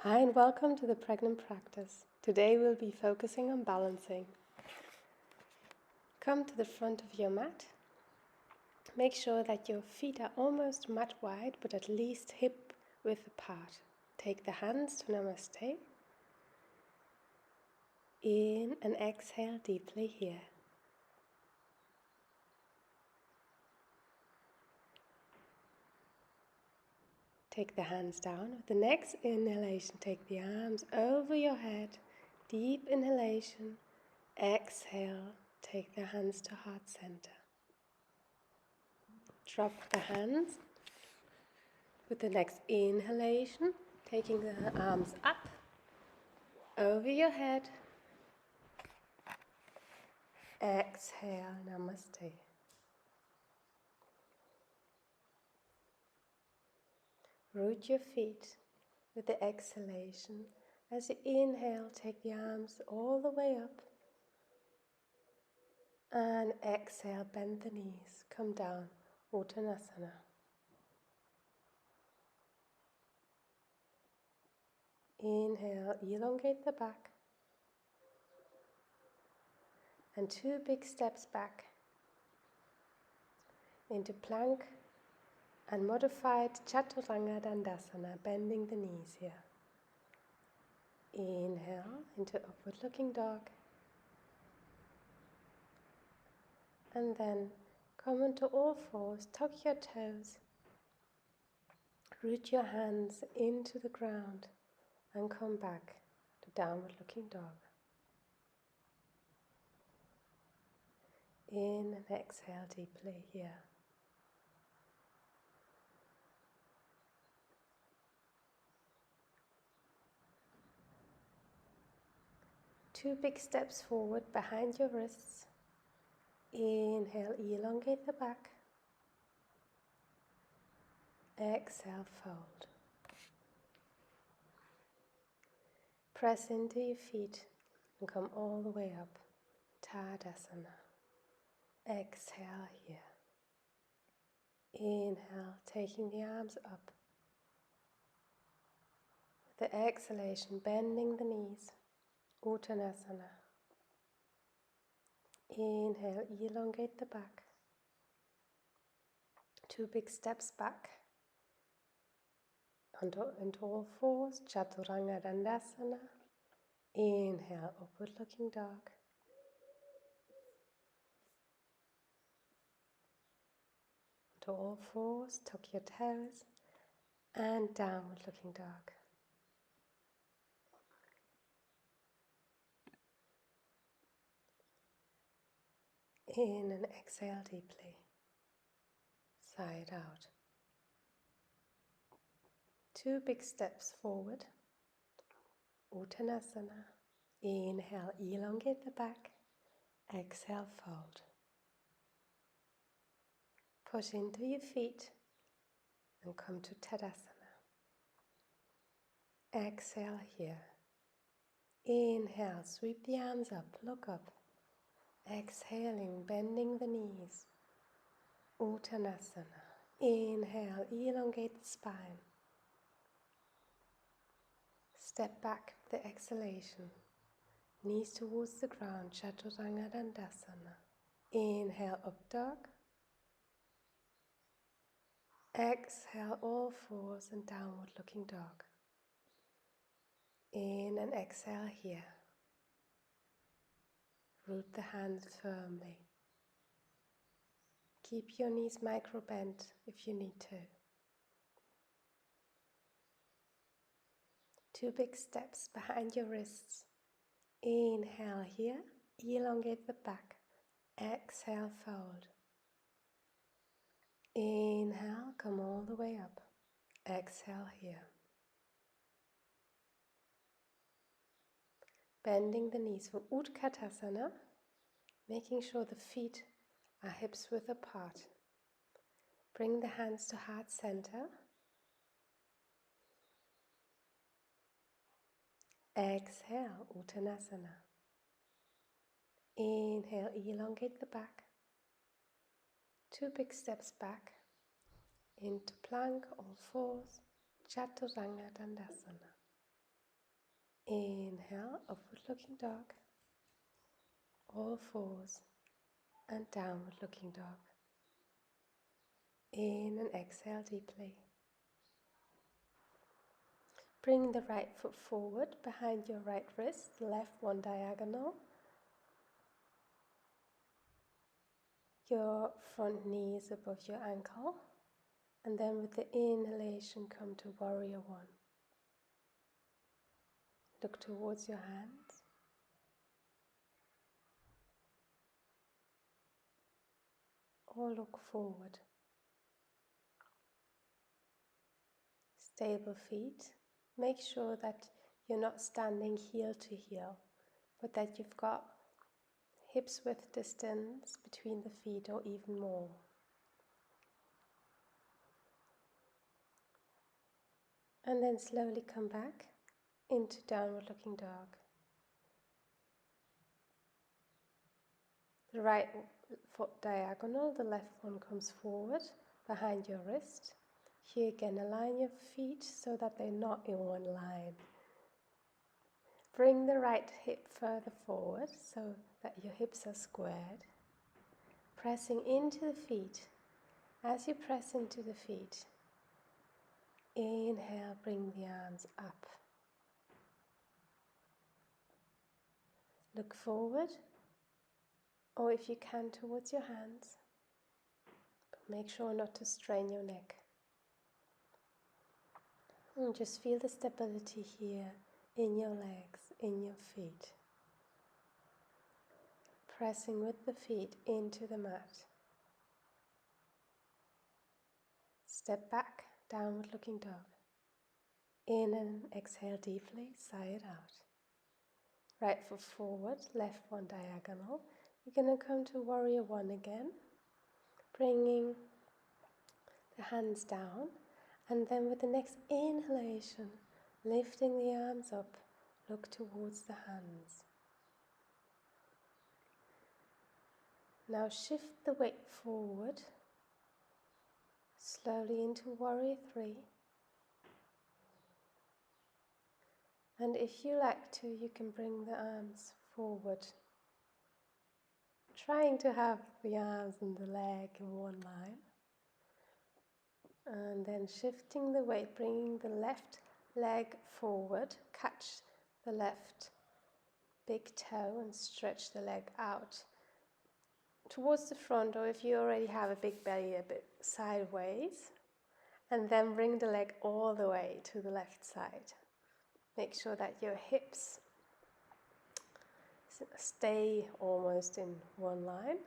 Hi and welcome to the pregnant practice. Today we'll be focusing on balancing. Come to the front of your mat. Make sure that your feet are almost mat wide but at least hip width apart. Take the hands to Namaste. In and exhale deeply here. Take the hands down. With the next inhalation, take the arms over your head. Deep inhalation. Exhale. Take the hands to heart center. Drop the hands. With the next inhalation, taking the arms up, over your head. Exhale, Namaste. Root your feet with the exhalation. As you inhale, take the arms all the way up. And exhale, bend the knees, come down, Uttanasana. Inhale, elongate the back. And 2 big steps back into plank and modified Chaturanga Dandasana, bending the knees here. Inhale into upward looking dog. And then come onto all fours, tuck your toes, root your hands into the ground and come back to downward looking dog. In and exhale deeply here. Two big steps forward behind your wrists. Inhale, elongate the back. Exhale, fold. Press into your feet and come all the way up. Tadasana. Exhale here. Inhale, taking the arms up. With the exhalation, bending the knees. Uttanasana. Inhale, elongate the back. 2 big steps back. Into all fours, Chaturanga Dandasana. Inhale, upward looking dog. Into all fours, tuck your toes. And downward looking dog. In and exhale deeply. Sigh it out. 2 big steps forward. Uttanasana. Inhale, elongate the back. Exhale, fold. Push into your feet and come to Tadasana. Exhale here. Inhale, sweep the arms up, look up. Exhaling, bending the knees. Uttanasana. Inhale, elongate the spine. Step back with the exhalation. Knees towards the ground, Chaturanga Dandasana. Inhale, up dog. Exhale, all fours and downward looking dog. In and exhale here. Root the hands firmly. Keep your knees micro bent if you need to. 2 big steps behind your wrists. Inhale here, elongate the back. Exhale, fold. Inhale, come all the way up. Exhale here. Bending the knees for Utkatasana, making sure the feet are hips width apart. Bring the hands to heart center. Exhale, Uttanasana. Inhale, elongate the back. 2 big steps back into plank, all fours, Chaturanga Dandasana. Inhale, upward looking dog, all fours, and downward looking dog. In and exhale deeply. Bring the right foot forward behind your right wrist, the left one diagonal. Your front knee is above your ankle. And then with the inhalation, come to warrior one. Look towards your hands. Or look forward. Stable feet. Make sure that you're not standing heel to heel, but that you've got hips width distance between the feet or even more. And then slowly come back into downward looking dog. The right foot diagonal, the left one comes forward behind your wrist. Here again, align your feet so that they're not in one line. Bring the right hip further forward so that your hips are squared. Pressing into the feet. As you press into the feet, inhale, bring the arms up. Look forward, or if you can, towards your hands. But make sure not to strain your neck. And just feel the stability here in your legs, in your feet. Pressing with the feet into the mat. Step back, downward looking dog. In and exhale deeply, sigh it out. Right foot forward, left one diagonal. You're going to come to warrior one again, bringing the hands down, and then with the next inhalation, lifting the arms up, look towards the hands. Now shift the weight forward, slowly into warrior three. And if you like to, you can bring the arms forward, trying to have the arms and the leg in one line. And then shifting the weight, bringing the left leg forward, catch the left big toe and stretch the leg out towards the front, or if you already have a big belly, a bit sideways. And then bring the leg all the way to the left side. Make sure that your hips stay almost in one line.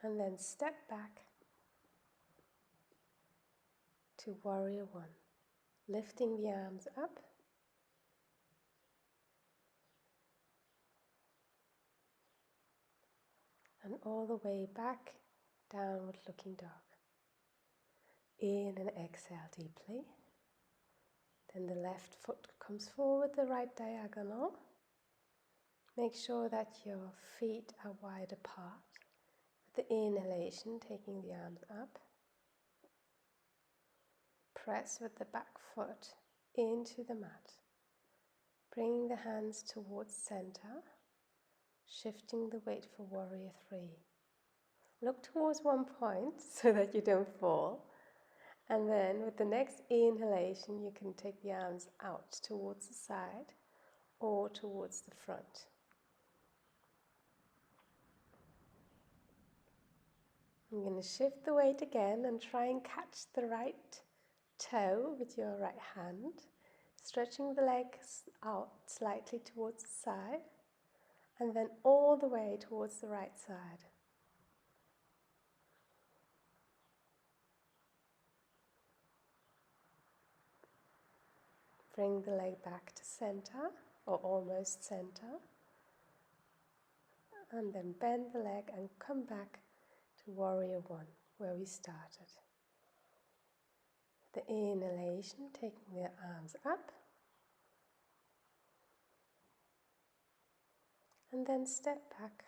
And then step back to warrior one. Lifting the arms up. And all the way back, downward looking dog. In and exhale deeply. Then the left foot comes forward, the right diagonal. Make sure that your feet are wide apart. With the inhalation, taking the arms up. Press with the back foot into the mat. Bringing the hands towards center. Shifting the weight for warrior three. Look towards one point so that you don't fall. And then with the next inhalation, you can take the arms out towards the side or towards the front. I'm going to shift the weight again and try and catch the right toe with your right hand, stretching the legs out slightly towards the side and then all the way towards the right side. Bring the leg back to center or almost center, and then bend the leg and come back to warrior one where we started. The inhalation, taking the arms up, and then step back,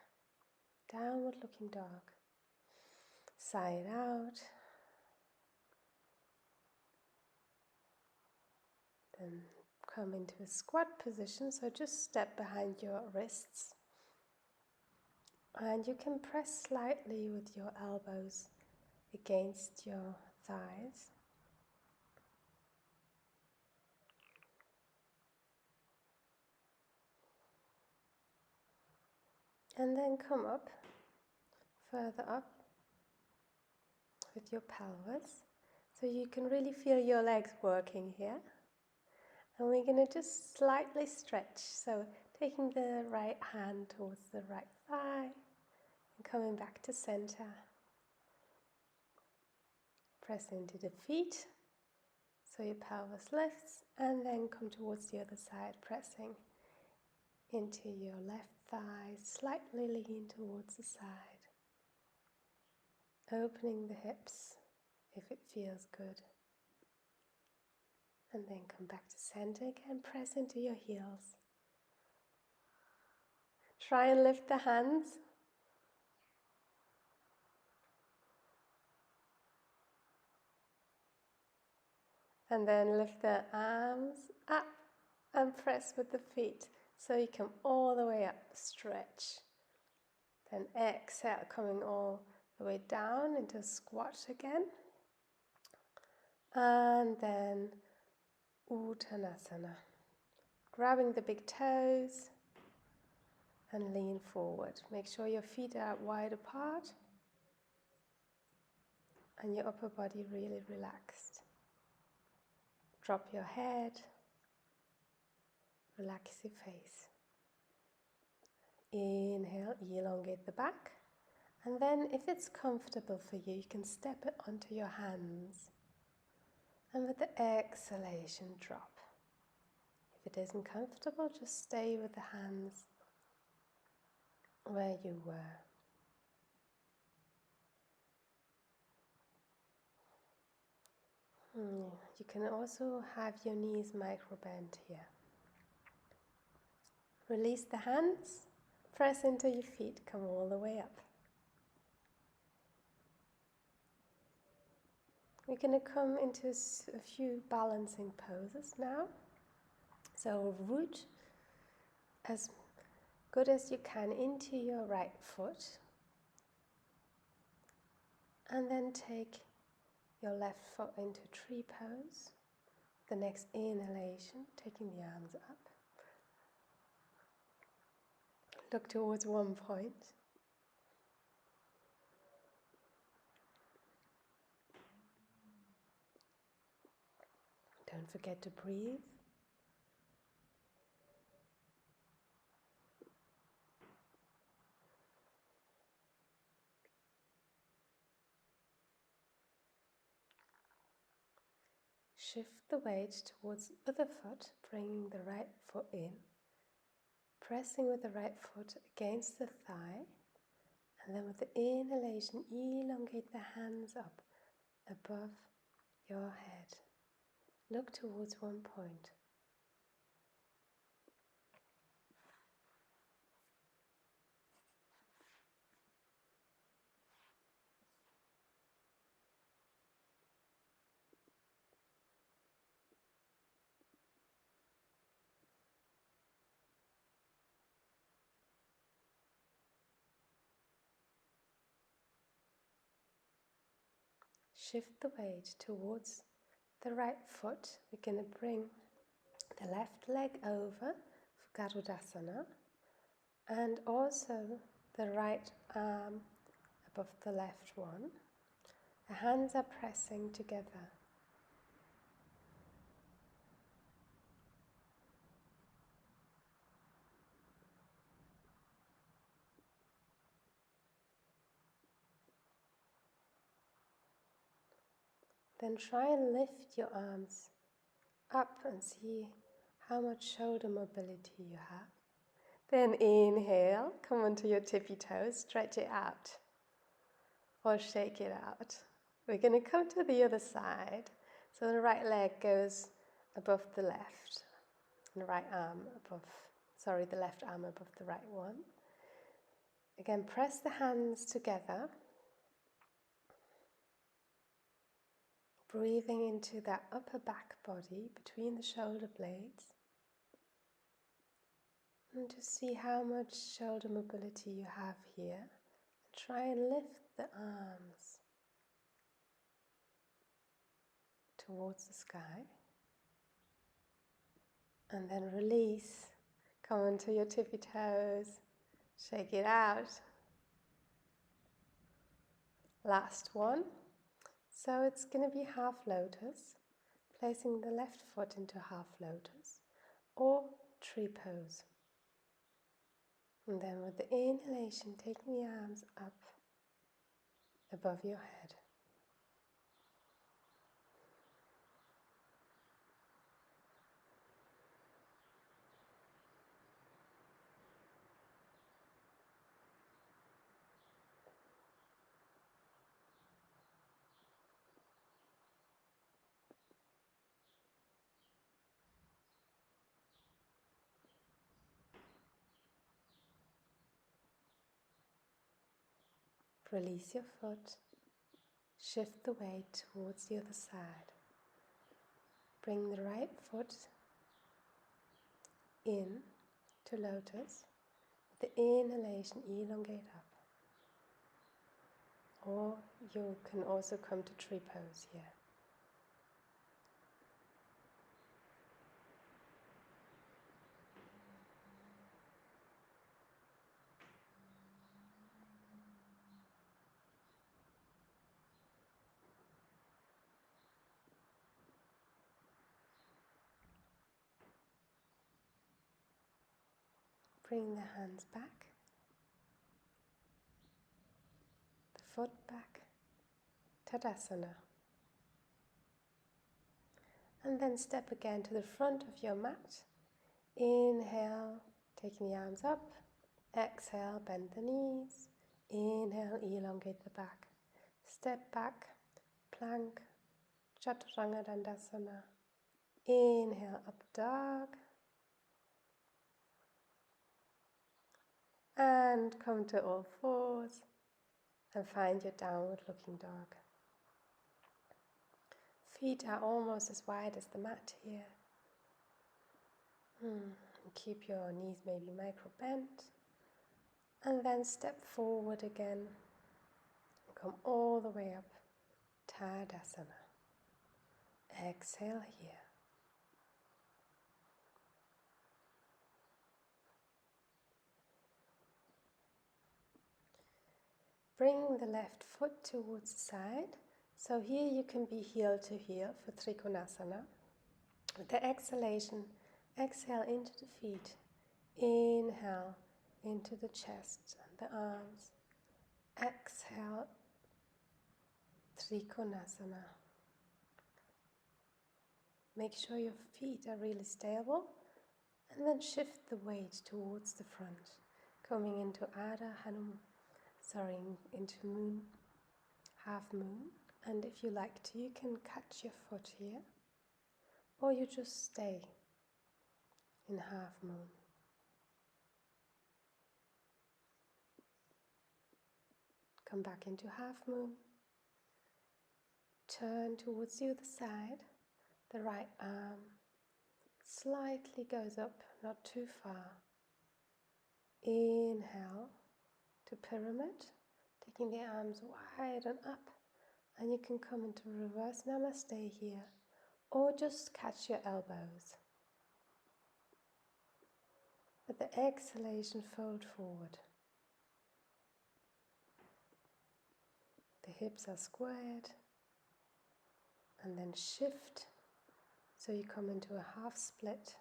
downward looking dog. Sigh it out. Then come into a squat position, so just step behind your wrists. And you can press slightly with your elbows against your thighs. And then come up, further up with your pelvis. So you can really feel your legs working here. And we're going to just slightly stretch. So taking the right hand towards the right thigh and coming back to center. Press into the feet so your pelvis lifts, and then come towards the other side, pressing into your left thigh, slightly lean towards the side. Opening the hips if it feels good. And then come back to center again, press into your heels. Try and lift the hands. And then lift the arms up and press with the feet. So you come all the way up, stretch. Then exhale, coming all the way down into a squat again. And then Uttanasana. Grabbing the big toes and lean forward. Make sure your feet are wide apart and your upper body really relaxed. Drop your head, relax your face. Inhale, elongate the back. And then if it's comfortable for you, you can step it onto your hands. And with the exhalation, drop. If it isn't comfortable, just stay with the hands where you were. You can also have your knees micro bent here. Release the hands, press into your feet, come all the way up. We're going to come into a few balancing poses now. So root as good as you can into your right foot. And then take your left foot into tree pose. The next inhalation, taking the arms up. Look towards one point. Don't forget to breathe. Shift the weight towards the other foot, bringing the right foot in. Pressing with the right foot against the thigh. And then with the inhalation, elongate the hands up above your head. Look towards one point. Shift the weight towards the right foot. We're going to bring the left leg over for Garudasana and also the right arm above the left one. The hands are pressing together. Then try and lift your arms up and see how much shoulder mobility you have. Then inhale, come onto your tippy toes, stretch it out or shake it out. We're going to come to the other side. So the right leg goes above the left, and the left arm above the right one. Again, press the hands together. Breathing into that upper back body between the shoulder blades. And just see how much shoulder mobility you have here. And try and lift the arms towards the sky. And then release. Come onto your tippy toes. Shake it out. Last one. So it's going to be half lotus. Placing the left foot into half lotus. Or tree pose. And then with the inhalation, taking the arms up above your head. Release your foot. Shift the weight towards the other side. Bring the right foot in to lotus. The inhalation, elongate up. Or you can also come to tree pose here. Bring the hands back, the foot back, Tadasana. And then step again to the front of your mat. Inhale, taking the arms up. Exhale, bend the knees. Inhale, elongate the back. Step back, plank, Chaturanga Dandasana. Inhale, up dog. And come to all fours and find your downward looking dog. Feet are almost as wide as the mat here. Keep your knees maybe micro bent. And then step forward again. Come all the way up. Tadasana. Exhale here. Bring the left foot towards the side. So here you can be heel to heel for Trikonasana. With the exhalation, exhale into the feet. Inhale into the chest and the arms. Exhale, Trikonasana. Make sure your feet are really stable and then shift the weight towards the front, coming into into moon, half moon. And if you like to, you can catch your foot here, or you just stay in half moon. Come back into half moon. Turn towards the other side. The right arm slightly goes up, not too far. Inhale to pyramid, taking the arms wide and up. And you can come into reverse namaste here, or just catch your elbows. With the exhalation, fold forward. The hips are squared. And then shift, so you come into a half split.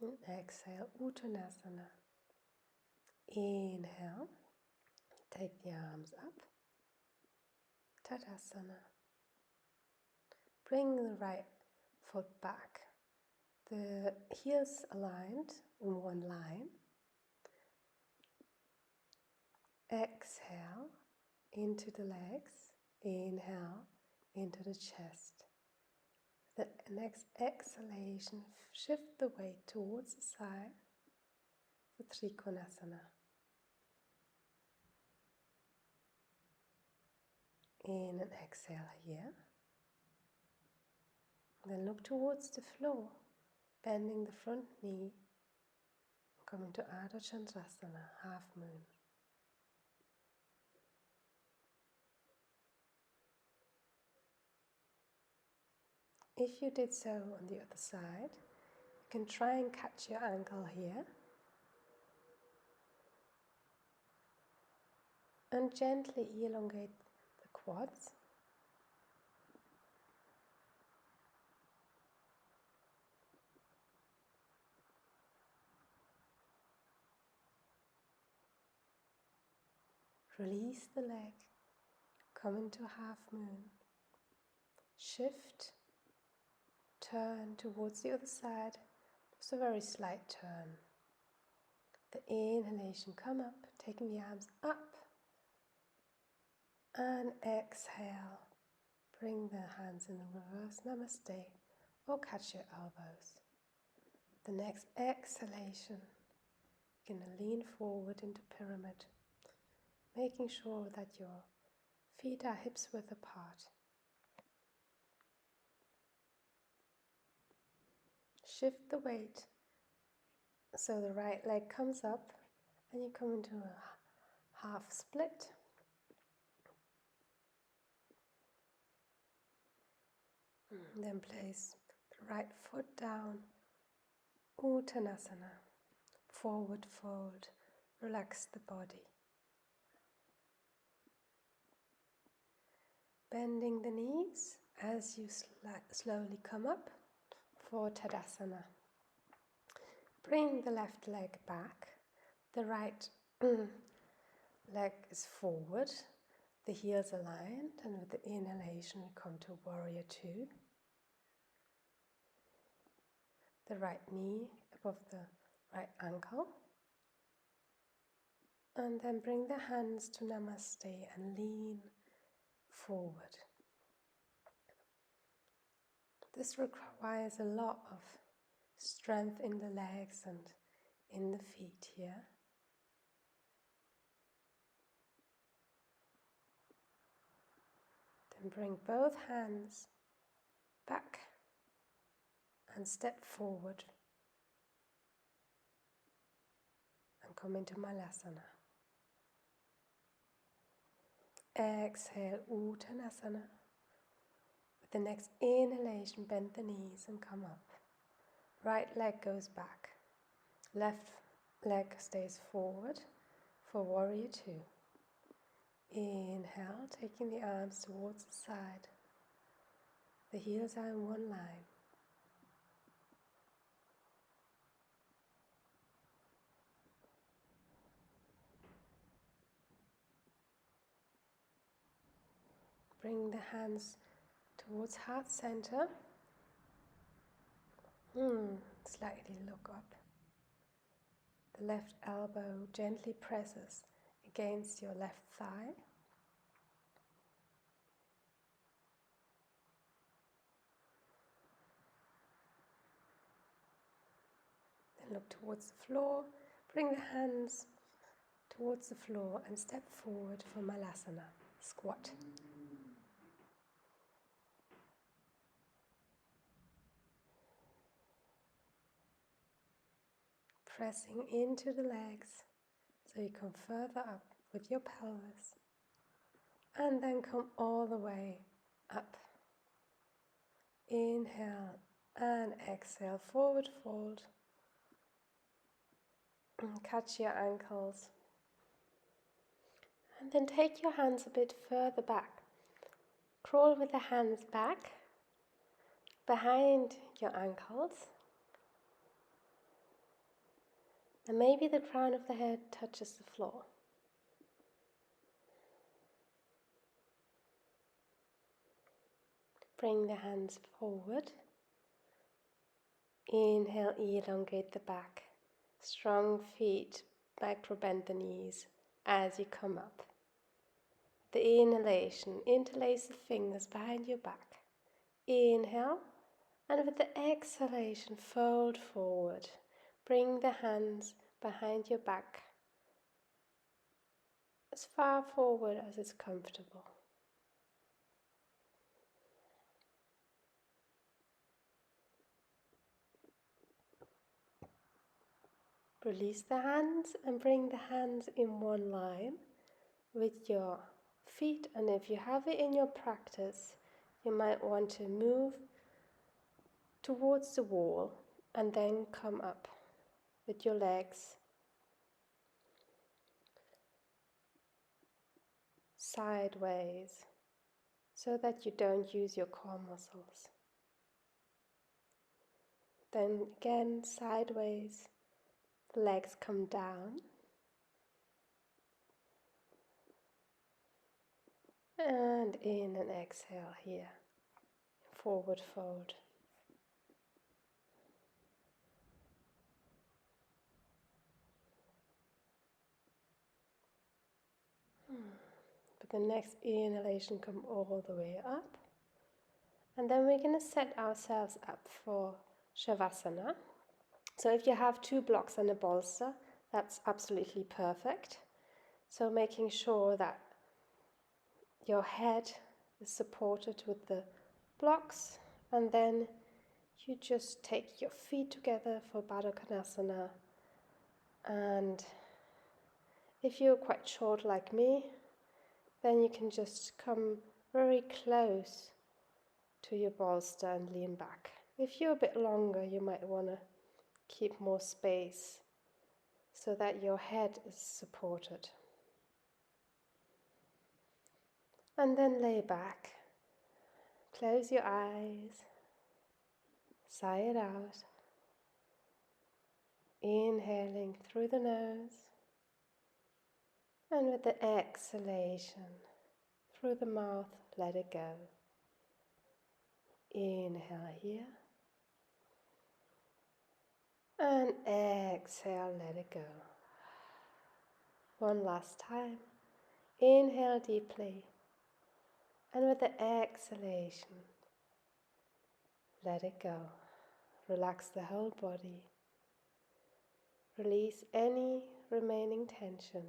And exhale, Uttanasana. Inhale, take the arms up. Tadasana. Bring the right foot back. The heels aligned in one line. Exhale into the legs. Inhale into the chest. The next exhalation, shift the weight towards the side for Trikonasana. in and exhale here. Then look towards the floor, bending the front knee, coming to Ardha Chandrasana, half moon. If you did so on the other side, you can try and catch your ankle here and gently elongate the quads. Release the leg, come into half moon, shift, turn towards the other side, just a very slight turn. The inhalation, come up, taking the arms up, and exhale. Bring the hands in reverse namaste or catch your elbows. The next exhalation, you're going to lean forward into pyramid, making sure that your feet are hips width apart. Shift the weight so the right leg comes up and you come into a half split. Then place the right foot down, Uttanasana, forward fold, relax the body. Bending the knees as you slowly come up for Tadasana. Bring the left leg back, the right leg is forward, the heels aligned, and with the inhalation we come to Warrior Two. The right knee above the right ankle. And then bring the hands to Namaste and lean forward. This requires a lot of strength in the legs and in the feet here. Then bring both hands back and step forward and come into Malasana. Exhale, Uttanasana. With the next inhalation, bend the knees and come up. Right leg goes back. Left leg stays forward for Warrior Two. Inhale, taking the arms towards the side. The heels are in one line. Bring the hands towards heart center. Slightly look up. The left elbow gently presses against your left thigh. Then look towards the floor. Bring the hands towards the floor and step forward for Malasana, squat. Pressing into the legs so you come further up with your pelvis and then come all the way up. Inhale and exhale, forward fold. Catch your ankles and then take your hands a bit further back. Crawl with the hands back behind your ankles. And maybe the crown of the head touches the floor. Bring the hands forward. Inhale, elongate the back. Strong feet, micro bend the knees as you come up. The inhalation, interlace the fingers behind your back. Inhale, and with the exhalation, fold forward. Bring the hands behind your back as far forward as is comfortable. Release the hands and bring the hands in one line with your feet, and if you have it in your practice, you might want to move towards the wall and then come up with your legs sideways so that you don't use your core muscles. Then again, sideways, the legs come down. And in and exhale here, forward fold. But the next inhalation, come all the way up. And then we're going to set ourselves up for Shavasana. So if you have 2 blocks and a bolster, that's absolutely perfect. So making sure that your head is supported with the blocks, and then you just take your feet together for Baddha Konasana. And if you're quite short like me, then you can just come very close to your bolster and lean back. If you're a bit longer, you might want to keep more space so that your head is supported. And then lay back. Close your eyes. Sigh it out. Inhaling through the nose. And with the exhalation through the mouth, let it go. Inhale here. And exhale, let it go. One last time. Inhale deeply. And with the exhalation, let it go. Relax the whole body. Release any remaining tension.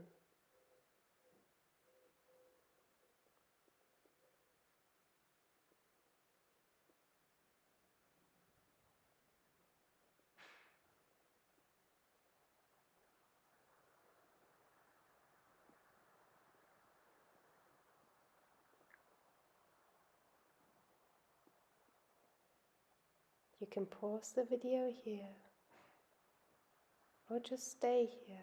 You can pause the video here, or just stay here.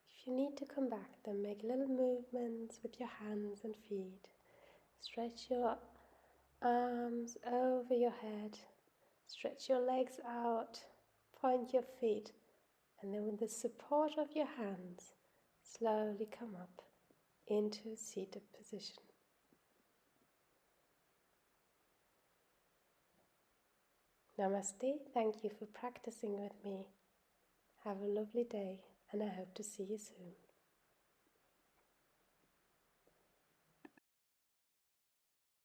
If you need to come back, then make little movements with your hands and feet. Stretch your arms over your head. Stretch your legs out. Point your feet. And then with the support of your hands, slowly come up into a seated position. Namaste. Thank you for practicing with me. Have a lovely day, and I hope to see you soon.